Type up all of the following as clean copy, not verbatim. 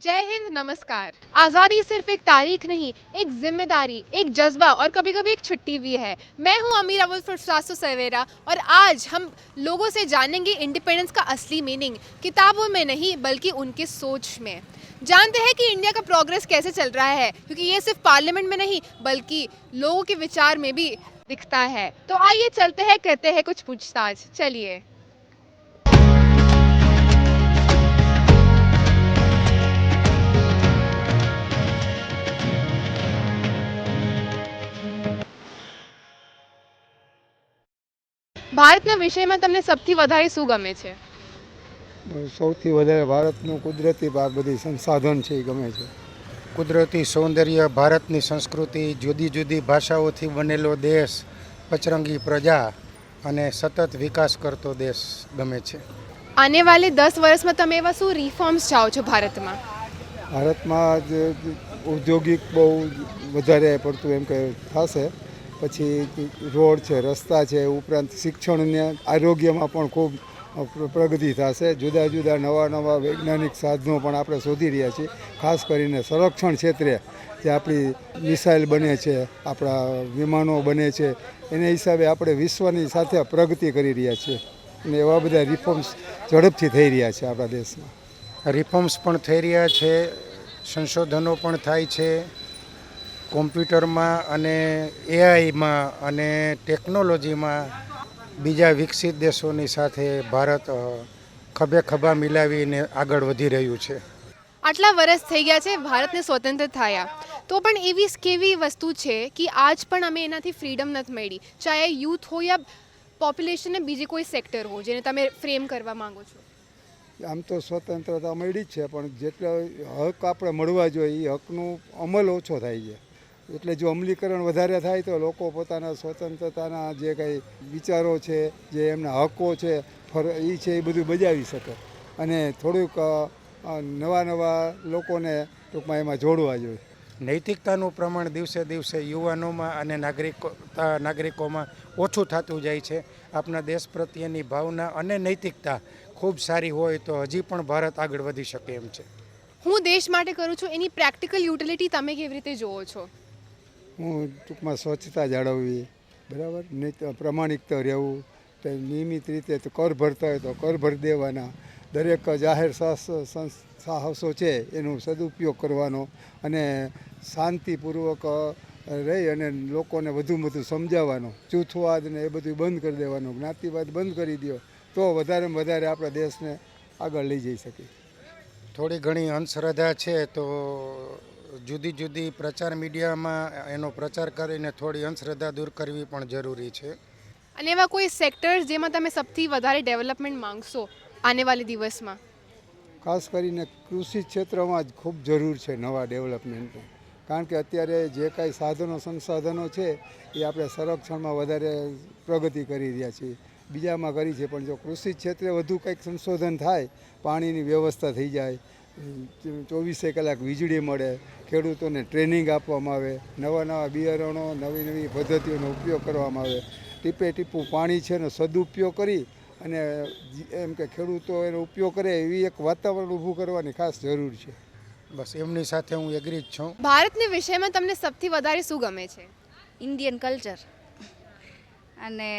जय हिंद, नमस्कार। आज़ादी सिर्फ एक तारीख नहीं, एक जिम्मेदारी, एक जज्बा और कभी कभी एक छुट्टी भी है। मैं हूं अमीर अवुल फरसासो सवेरा और आज हम लोगों से जानेंगे इंडिपेंडेंस का असली मीनिंग, किताबों में नहीं बल्कि उनके सोच में। जानते हैं कि इंडिया का प्रोग्रेस कैसे चल रहा है, क्योंकि ये सिर्फ पार्लियामेंट में नहीं बल्कि लोगों के विचार में भी दिखता है। तो आइए चलते हैं, करते हैं कुछ पूछताछ। चलिए। ભારતના વિષયમાં તમને સૌથી વધારે શું ગમે છે? સૌથી વધારે ભારતનું કુદરતી આ બધી સંસાધન છે એ ગમે છે. કુદરતી સૌંદર્ય, ભારતની સંસ્કૃતિ, જુદી જુદી ભાષાઓથી બનેલો દેશ, પચરંગી પ્રજા અને સતત વિકાસ કરતો દેશ ગમે છે. આને વાલે 10 વર્ષમાં તમે એવા શું રિફોર્મ્સ ચાહો છો ભારતમાં? ભારતમાં જ ઔદ્યોગિક બહુ વધારે પડતું એમ કે થશે, પછી રોડ છે, રસ્તા છે, ઉપરાંત શિક્ષણને આરોગ્યમાં પણ ખૂબ પ્રગતિ થશે. જુદા જુદા નવા વૈજ્ઞાનિક સાધનો પણ આપણે શોધી રહ્યા છીએ. ખાસ કરીને સંરક્ષણ ક્ષેત્રે જે આપણી મિસાઇલ બને છે, આપણા વિમાનો બને છે, એના હિસાબે આપણે વિશ્વની સાથે પ્રગતિ કરી રહ્યા છીએ અને એવા બધા રિફોર્મ્સ ઝડપથી થઈ રહ્યા છે આપણા દેશમાં. રિફોર્મ્સ પણ થઈ રહ્યા છે, સંશોધનો પણ થાય છે. કોમ્પ્યુટરમાં અને એઆઈમાં અને ટેકનોલોજીમાં બીજા વિકસિત દેશોની સાથે ભારત ખભે ખભા મિલાવીને આગળ વધી રહ્યું છે. આટલા વર્ષ થઈ ગયા છે ભારતને સ્વતંત્ર થયા, તો પણ એવી કેવી વસ્તુ છે કે આજ પણ અમે એનાથી ફ્રીડમ નથી મળી, ચાહે યુથ હો યા પોપ્યુલેશન ને બીજી કોઈ સેક્ટર હો જેને તમે ફ્રેમ કરવા માંગો છો? આમ તો સ્વતંત્રતા મળી જ છે, પણ જેટલા હક આપણે મળવા જોઈએ એ હકનું અમલ ઓછો થાય છે. એટલે જો અમલીકરણ વધારે થાય તો લોકો પોતાના સ્વતંત્રતાના જે કંઈ વિચારો છે, જે એમના હકો છે, એ છે એ બધું બજાવી શકે અને થોડુંક નવા લોકોને ટૂંકમાં એમાં જોડવા જોઈએ. નૈતિકતાનું પ્રમાણ દિવસે દિવસે યુવાનોમાં અને નાગરિકોમાં ઓછું થતું જાય છે. આપણા દેશ પ્રત્યેની ભાવના અને નૈતિકતા ખૂબ સારી હોય તો હજી પણ ભારત આગળ વધી શકે એમ છે. હું દેશ માટે કરું છું, એની પ્રેક્ટિકલ યુટિલિટી તમે કેવી રીતે જોવો છો? હું ટૂંકમાં સ્વચ્છતા જાળવવી, બરાબર, પ્રમાણિકતા રહેવું, નિયમિત રીતે તો કર ભરતા હોય તો કર ભરી દેવાના, દરેક જાહેર સાહસો છે એનો સદુપયોગ કરવાનો અને શાંતિપૂર્વક રહી અને લોકોને વધુ સમજાવવાનો. જૂથવાદ ને એ બધું બંધ કરી દેવાનું, જ્ઞાતિવાદ બંધ કરી દો તો વધારેમાં વધારે આપણા દેશને આગળ લઈ જઈ શકીએ. થોડી ઘણી અંધશ્રદ્ધા છે તો જુદી જુદી પ્રચાર મીડિયામાં એનો પ્રચાર કરીને થોડી અંધશ્રદ્ધા દૂર કરવી પણ જરૂરી છે. અને એવા કોઈ સેક્ટર્સ જેમાં તમે સૌથી વધારે ડેવલપમેન્ટ માંગશો આને વાલે દિવસમાં? ખાસ કરીને કૃષિ ક્ષેત્રમાં જ ખૂબ જરૂર છે નવા ડેવલપમેન્ટની, કારણ કે અત્યારે જે કાંઈ સંસાધનો છે એ આપણે સંરક્ષણમાં વધારે પ્રગતિ કરી રહ્યા છીએ, બીજામાં કરી છે, પણ જો કૃષિ ક્ષેત્રે વધુ કંઈક સંશોધન થાય, પાણીની વ્યવસ્થા થઈ જાય, 24 કલાક વીજળી મળે, ખેડૂતોને ટ્રેનિંગ આપવામાં આવે, નવા બિયારણો, નવી પદ્ધતિઓનો ઉપયોગ કરવામાં આવે, ટીપે ટીપું પાણી છે એનો સદુપયોગ કરી અને એમ કે ખેડૂતો એનો ઉપયોગ કરે એવી એક વાતાવરણ ઊભું કરવાની ખાસ જરૂર છે. બસ એમની સાથે હું એગ્રી જ છું. ભારતના વિષયમાં તમને સૌથી વધારે શું ગમે છે? ઇન્ડિયન કલ્ચર અને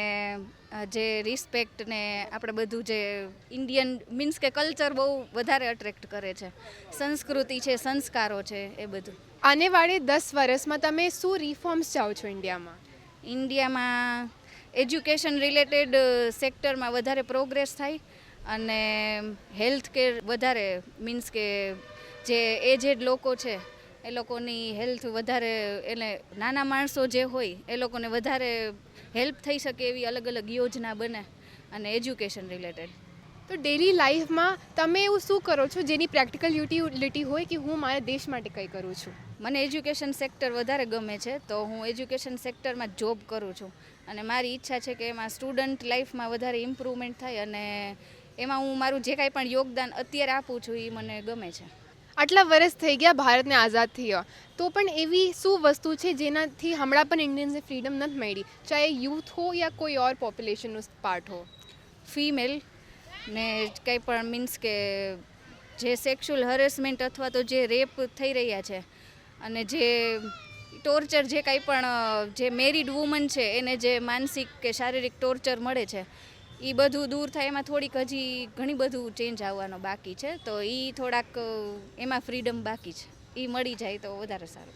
જે રિસ્પેક્ટ ને આપણે બધું જે ઇન્ડિયન મીન્સ કે કલ્ચર બહુ વધારે અટ્રેક્ટ કરે છે. સંસ્કૃતિ છે, સંસ્કારો છે, એ બધું. આને વાળે 10 વર્ષમાં તમે શું રિફોર્મ્સ ચાહો છો ઇન્ડિયામાં? ઇન્ડિયામાં એજ્યુકેશન રિલેટેડ સેક્ટરમાં વધારે પ્રોગ્રેસ થાય અને હેલ્થ કેર વધારે, મીન્સ કે જે એજેડ લોકો છે એ લોકોની હેલ્થ વધારે, એટલે નાના માણસો જે હોય એ લોકોને વધારે હેલ્પ થઈ શકે એવી અલગ અલગ યોજના બને અને એજ્યુકેશન રિલેટેડ. તો ડેલી લાઈફમાં તમે એવું શું કરો છો જેની પ્રેક્ટિકલ યુટિલિટી હોય કે હું મારા દેશ માટે કંઈ કરું છું? મને એજ્યુકેશન સેક્ટર વધારે ગમે છે તો હું એજ્યુકેશન સેક્ટરમાં જોબ કરું છું અને મારી ઈચ્છા છે કે એમાં સ્ટુડન્ટ લાઈફમાં વધારે ઇમ્પ્રુવમેન્ટ થાય અને એમાં હું મારું જે કાંઈ પણ યોગદાન અત્યારે આપું છું એ મને ગમે છે. આટલા વર્ષ થઈ ગયા ભારતને આઝાદ થયા, તો પણ એવી શું વસ્તુ છે જેનાથી હમણાં પણ ઇન્ડિયન્સને ફ્રીડમ નથી મળી, ચાહે યુથ હો યા કોઈ ઓર પોપ્યુલેશનનું પાર્ટ હો? ફિમેલ ને કંઈ પણ મીન્સ કે જે સેક્સ્યુઅલ હરેસમેન્ટ અથવા તો જે રેપ થઈ રહ્યા છે અને જે ટોર્ચર, જે કાંઈ પણ જે મેરિડ વુમન છે એને જે માનસિક કે શારીરિક ટોર્ચર મળે છે એ બધું દૂર થાય. એમાં થોડીક હજી ઘણી બધું ચેન્જ આવવાનો બાકી છે, તો એ થોડાક એમાં ફ્રીડમ બાકી છે, એ મળી જાય તો વધારે સારું.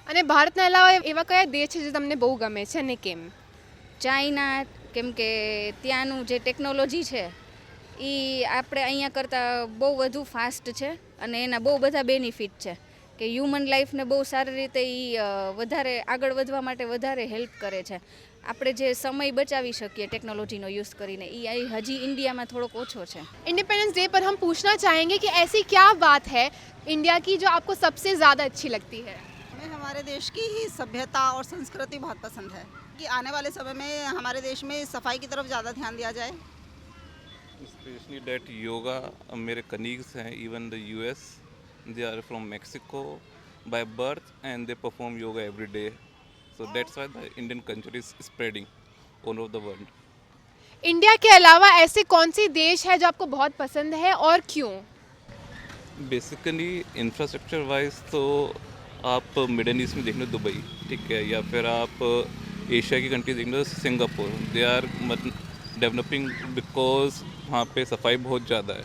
અને ભારતના અલાવા એવા કયા દેશ છે જે તમને બહુ ગમે છે અને કેમ? ચાઇના, કેમ કે ત્યાંનું જે ટેકનોલોજી છે એ આપણે અહીંયા કરતાં બહુ વધુ ફાસ્ટ છે અને એના બહુ બધા બેનિફિટ છે કે હ્યુમન લાઈફને બહુ સારી રીતે એ વધારે આગળ વધવા માટે વધારે હેલ્પ કરે છે. આપણે જે સમય બચાવી શકીએ ટેक्नोलॉजी યુઝ કરીને એ હજી ઇન્ડિયામાં થોડોક ઓછો છે. इंडिपेंडेंस डे पर हम पूछना चाहेंगे कि ऐसी क्या बात है इंडिया की जो आपको सबसे ज़्यादा अच्छी लगती है? हमें हमारे देश की ही सभ्यता और संस्कृति बहुत पसंद है कि आने वाले समय में हमारे देश में सफाई की तरफ ज़्यादा ध्यान दिया जाए. Especially that yoga, मेरे colleagues हैं even the US, they are from Mexico by birth and they perform yoga every day. So that's why the Indian culture is spreading all over the world. India के अलावा ऐसे कौन सी देश है जो आपको बहुत पसंद है और क्यों? बेसिकली इंफ्रास्ट्रक्चर वाइज तो आप मिडल ईस्ट में देख लो दुबई, ठीक है, या फिर आप एशिया की कंट्री देख लो Singapore, they are developing because वहाँ पे सफाई बहुत ज़्यादा है.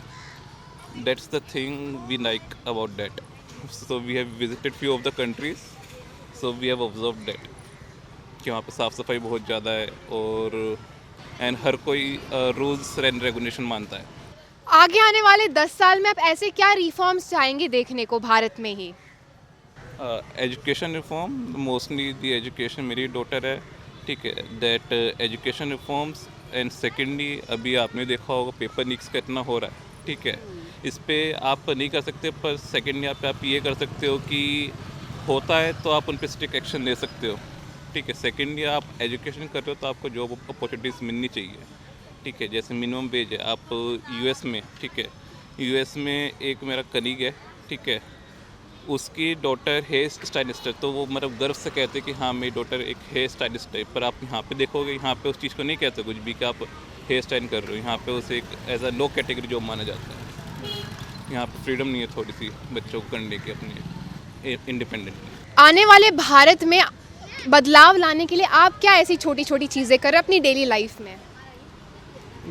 That's the thing we like about that. So we have visited few of the countries, so we have observe that कि वहाँ पे साफ़ सफाई बहुत ज़्यादा है और एंड हर कोई रूल्स एंड रेगुलेशन मानता है. आगे आने वाले 10 साल में आप ऐसे क्या रिफॉर्म्स चाहेंगे देखने को भारत में ही? एजुकेशन रिफॉर्म, मोस्टली दी एजुकेशन, मेरी डॉटर है, ठीक है, that education reforms. And secondly अभी आपने देखा होगा पेपर लीक्स का इतना हो रहा है, ठीक है, इस पे आप नहीं कर सकते, पर सेकेंडली आप ये कर सकते हो कि होता है तो आप उन पर स्ट्रिक्ट एक्शन ले सकते हो, ठीक है. सेकेंडली आप एजुकेशन कर रहे हो तो आपको जॉब अपॉर्चुनिटीज़ मिलनी चाहिए, ठीक है. जैसे मिनिमम वेज है, आप यूएस में, ठीक है, यूएस में एक मेरा कलीग है, ठीक है, उसकी डॉटर हेयर स्टाइलिस्ट है, तो वो मतलब गर्व से कहते हैं कि हाँ मेरी डॉटर एक हेयर स्टाइलिस्ट है. पर आप यहाँ पे देखोगे, यहाँ पे उस चीज़ को नहीं कहते कुछ भी कि आप हेयर स्टाइल कर रहे हो. यहाँ पे उसे एक as a low category job माना जाता है. यहाँ पे फ्रीडम नहीं है थोड़ी सी बच्चों को करने की अपने इंडिपेंडेंटली. आने वाले भारत में बदलाव लाने के लिए आप क्या ऐसी छोटी छोटी चीज़ें कर रहे हैं अपनी डेली लाइफ में?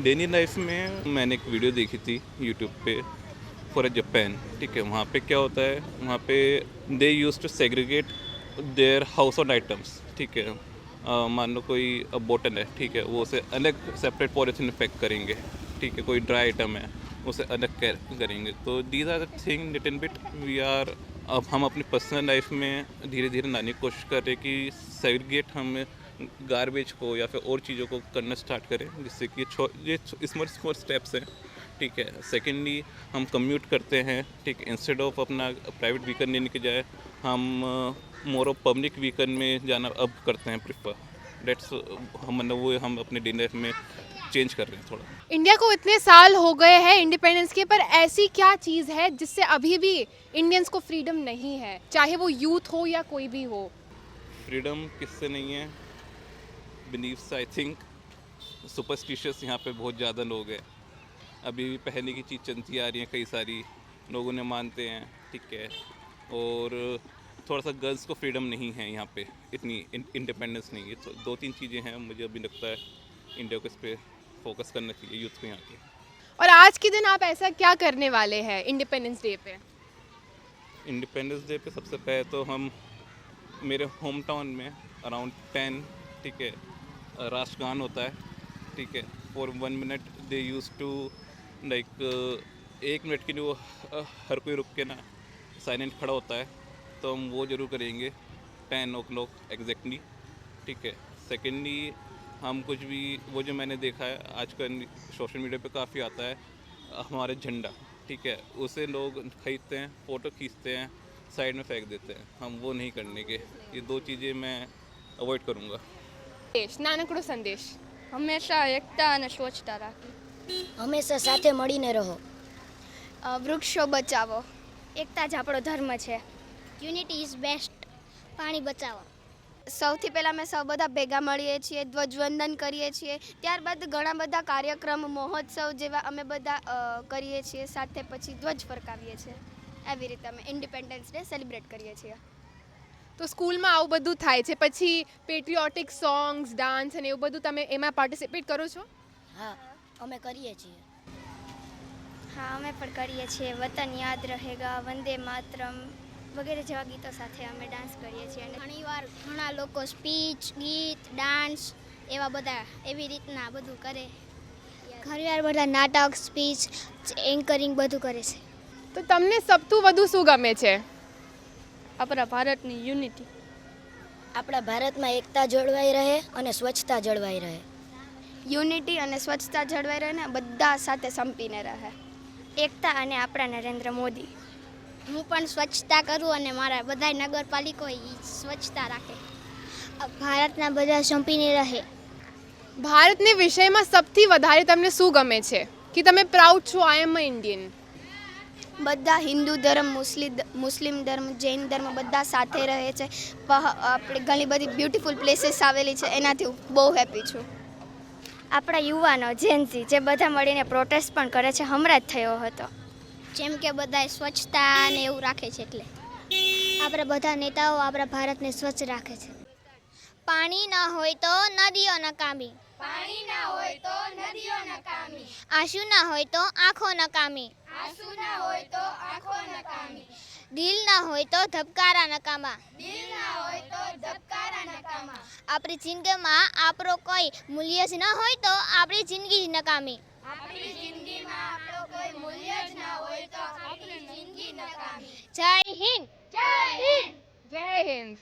डेली लाइफ में मैंने एक वीडियो देखी थी यूट्यूब पे फॉर जापान, ठीक है. वहाँ पे क्या होता है, वहाँ पे they use to segregate their household items, ठीक है. मान लो कोई बोतल है, ठीक है, वो उसे अलग सेपरेट पॉलिथीन में पैक करेंगे, ठीक है. कोई ड्राई आइटम है उसे अलग करेंगे. तो these are the thing little bit we are, अब हम अपनी पर्सनल लाइफ में धीरे धीरे लाने की कोशिश कर रहे हैं कि सेग्रीगेट हम गार्बेज को या फिर और चीज़ों को करना स्टार्ट करें, जिससे कि ये स्मॉल स्टेप्स हैं, ठीक है. सेकेंडली हम कम्यूट करते हैं, ठीक है, इंस्टेड ऑफ अपना प्राइवेट व्हीकल लेने के जाए हम मोर ऑफ पब्लिक व्हीकल में जाना अब करते हैं प्रिफर. डेट्स हम मतलब वो हम अपने डेली लाइफ में चेंज कर रहे हैं थोड़ा. इंडिया को इतने साल हो गए हैं इंडिपेंडेंस के, पर ऐसी क्या चीज़ है जिससे अभी भी इंडियंस को फ्रीडम नहीं है, चाहे वो यूथ हो या कोई भी हो? फ्रीडम किससे नहीं है? बिलीव्स, आई थिंक सुपरस्टिशियस यहाँ पे बहुत ज़्यादा लोग हैं. अभी भी पहले की चीज़ चलती आ रही हैं, कई सारी लोगों ने मानते हैं, ठीक है. और थोड़ा सा गर्ल्स को फ्रीडम नहीं है यहाँ पे, इतनी इंडिपेंडेंस नहीं है. तो 2-3 चीज़ें हैं, मुझे अभी लगता है इंडिया को इस पर फोकस करना चाहिए, यूथ को यहाँ की. और आज के दिन आप ऐसा क्या करने वाले हैं इंडिपेंडेंस डे पे? इंडिपेंडेंस डे पे सबसे पहले तो हम मेरे होम टाउन में अराउंड 10, ठीक है, राष्ट्रगान होता है, ठीक है. For 1 minute they use to like 1 minute के लिए वो हर कोई रुक के ना साइलेंट खड़ा होता है, तो हम वो ज़रूर करेंगे 10 o'clock एग्जैक्टली, ठीक है. सेकेंडली हम कुछ भी, वो जो मैंने देखा है आजकल सोशल मीडिया पे काफ़ी आता है, हमारे झंडा, ठीक है, उसे लोग खरीदते हैं, फ़ोटो खींचते हैं, साइड में फेंक देते हैं. हम वो नहीं करने के. ये 2 चीज़ें मैं अवॉइड करूँगा. નાનકડો સંદેશ. હંમેશા એકતા અને સ્વચ્છતા રાખવી. હંમેશા સાથે મળીને રહો. વૃક્ષો બચાવો. એકતા જ આપણો ધર્મ છે. Unity is best. પાણી બચાવો. સૌથી પહેલાં અમે સૌ બધા ભેગા મળીએ છીએ, ધ્વજવંદન કરીએ છીએ, ત્યારબાદ ઘણા બધા કાર્યક્રમ મહોત્સવ જેવા અમે બધા કરીએ છીએ, સાથે પછી ધ્વજ ફરકાવીએ છીએ. એવી રીતે અમે ઇન્ડિપેન્ડન્સ ડે સેલિબ્રેટ કરીએ છીએ. તો સ્કૂલમાં આવું બધું થાય છે, પછી પેટ્રિયોટિક સોંગ્સ, ડાન્સ અને એવું બધું તમે એમાં પાર્ટિસિપેટ કરો છો? હા, અમે કરીએ છીએ. હા, અમે પણ કરીએ છીએ. વતન યાદ રહેગા, વંદે માતરમ વગેરે જેવા ગીતો સાથે અમે ડાન્સ કરીએ છીએ. અને ઘણીવાર ઘણા લોકો સ્પીચ, ગીત, ડાન્સ એવા બધા એવી રીતના બધું કરે. ઘણીવાર બધા નાટક, સ્પીચ, એન્કરિંગ બધું કરે છે. તો તમને સૌથી વધુ શું ગમે છે? આપણા ભારતની યુનિટી. આપણા ભારતમાં એકતા જળવાઈ રહે અને સ્વચ્છતા જળવાઈ રહે. યુનિટી અને સ્વચ્છતા જળવાઈ રહે ને બધા સાથે સંપીને રહે. એકતા અને આપણા નરેન્દ્ર મોદી. હું પણ સ્વચ્છતા કરું અને મારા બધા નગરપાલિકાઓ સ્વચ્છતા રાખે. ભારતના બધા સંપીને રહે. ભારતની વિષયમાં સૌથી વધારે તમને શું ગમે છે કે તમે પ્રાઉડ છો આઈ એમ અ ઇન્ડિયન? બધા હિન્દુ ધર્મ, મુસ્લિમ ધર્મ, જૈન ધર્મ બધા સાથે રહે છે. આપણે ઘણી બધી બ્યુટીફુલ પ્લેસીસ આવેલી છે, એનાથી હું બહુ હેપી છું. આપણા યુવાનો જેનઝી જે બધા મળીને પ્રોટેસ્ટ પણ કરે છે, હમણાં જ થયો હતો. જેમ કે બધા સ્વચ્છતા ને એવું રાખે છે, એટલે આપણા બધા નેતાઓ આપણા ભારતને સ્વચ્છ રાખે છે. પાણી ના હોય તો નદીઓ નકામી. પાણી ના હોય તો નદીઓ નકામી. આંસુ ના હોય તો આંખો નકામી. આંસુ ના હોય તો આંખો નકામી. દિલ ના હોય તો ધબકારા નકામા. દિલ ના હોય તો ધબકારા નકામા. આપણી જિંદગીમાં આપણો કોઈ મૂલ્ય જ ન હોય તો આપણી જિંદગી જ નકામી. આપણી જિંદગીમાં આપણો કોઈ મૂલ્ય જ ના હોય તો આપણી જિંદગી નકામી. જય હિન્દ. જય હિન્દ. જય હિન્દ.